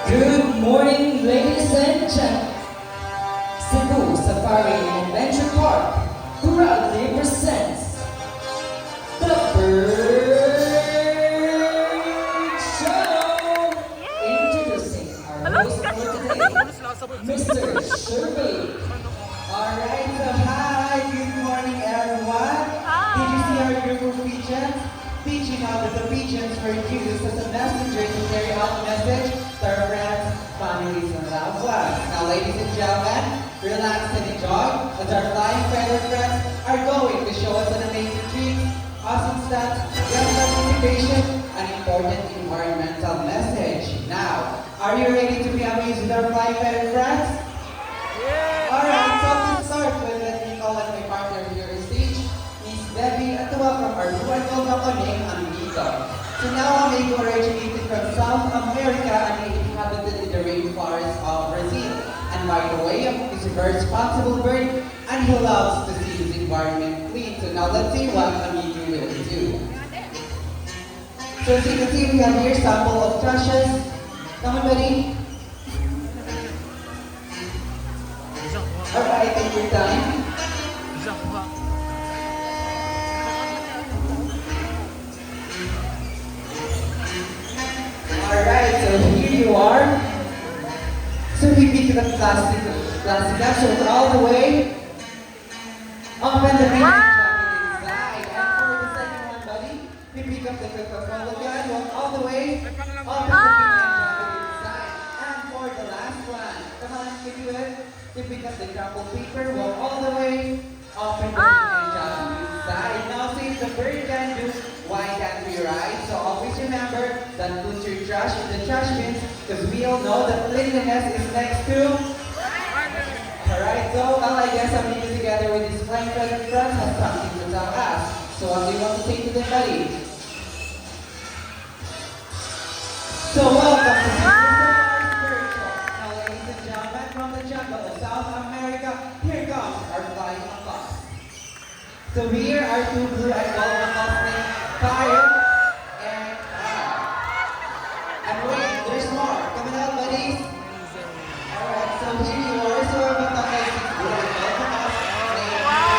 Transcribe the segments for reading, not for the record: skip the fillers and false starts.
Good morning, ladies and gentlemen. Cebu Safari and Adventure Park proudly presents the Bird Show. Introducing our host for today, Mr. Shirley. Alright, so hi, good morning everyone. Did you see our group of pigeons? Did you know that the pigeons were used as a messenger to carry out message to our friends, families, and loved ones? Now, ladies and gentlemen, relax and enjoy as our flying feather friends are going to show us an amazing treat, awesome stats, young participation, an important environmental message. Now, are you ready to be amazed with our flying feather friends? Alright, so to start with, let me call on my partner here on stage, Miss Debbie, at to welcome our blue and gold named Amigo. So now Amigo originated from South America and he inhabited in the rainforest of Brazil. And by the way, he's a very responsible bird and he loves to see his environment clean. So now let's see what Amigo will do. So as you can see, we have here sample of trashes. Come on, buddy. Alright, take your time. Alright, so here you are. So we pick the plastic so all the way. Open the bean and jump it inside. And for the second one, buddy, we pick up the Coca-Cola can, walk all the way. Open the bean and jump it inside. And for the last one, come on, can you do it? We pick up the crumpled paper, walk all the way. Open the bean and jump it inside. Now since the bird can do, why can't we ride? So always remember that put your trash in the trash bins because we all know that cleanliness is next to. Alright, so well, I guess I'm meeting together with these flying feather friends has something to tell us. So what do you want to say to them, buddy? So welcome to the Bird Show. Now ladies and gentlemen, from the jungle of South America, here comes our flying macaws. So here are two blue and gold macaws named Kyle and Kyle. And wait, there's more. Coming out, buddies. Alright, so here you are. So our macaws is blue and gold macaws named Kyle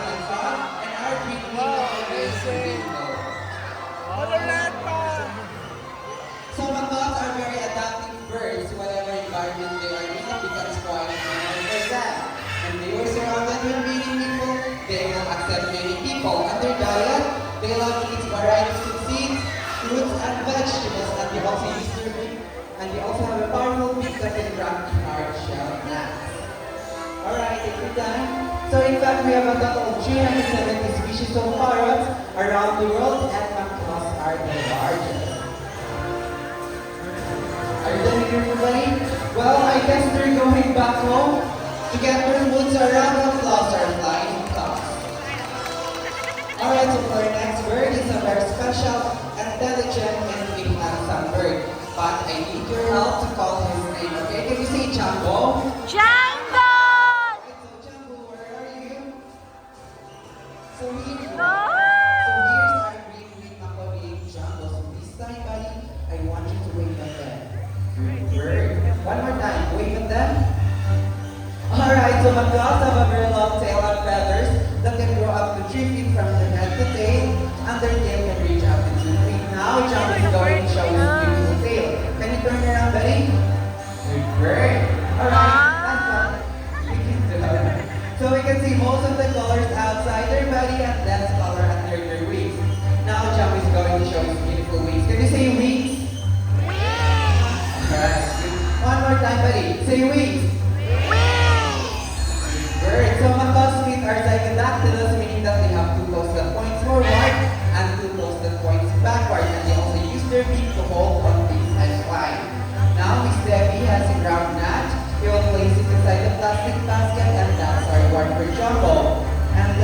and Kyle and our big macaw is rainbow. So macaws are very adaptive birds to whatever environment they are in because it's quite normal for them. And they were surrounded with many people, they will accept many people. And their diet, they love to eat varieties of seeds, fruits, and vegetables. And they also use their beak, and they also have a powerful beak that can grab hard shell nuts. Alright, take your time. So in fact, we have a total of 370 species of parrots around the world, and macaws are the largest. Are you done with your play? Well, I guess they're going back home to get their woods around the floss are flying macaws. Alright, so for our next bird is a very special, intelligent, and big handsome bird. But I need your help to call his name, okay? Can you say Django? Django! Alright, so Django, where are you? So here's our green macaw named Django. So this time, buddy, I want you to wave at them. Good bird. One more time, wave at them. Alright, so macaws have a very long tail and feathers that can grow up to 3 feet from their head to tail, and their tail can reach up to 2 feet. Now, Django is going to show his beautiful tail. Can you turn around, buddy? Good bird. Alright, that's one. We can do it. So we can see most of the colors outside their body and less color under their wings. Now, Django is going to show his beautiful wings. Can you say wings? Alright, one more time, buddy. Say wings. Birds. So macaws feet are psychodactylous, meaning that they have two toes that points forward and two toes that points backward, and they also use their beak to hold on things and fly. Now Miss Debbie has a ground nut. We will place it inside the plastic basket, and that's our reward for Jumbo. And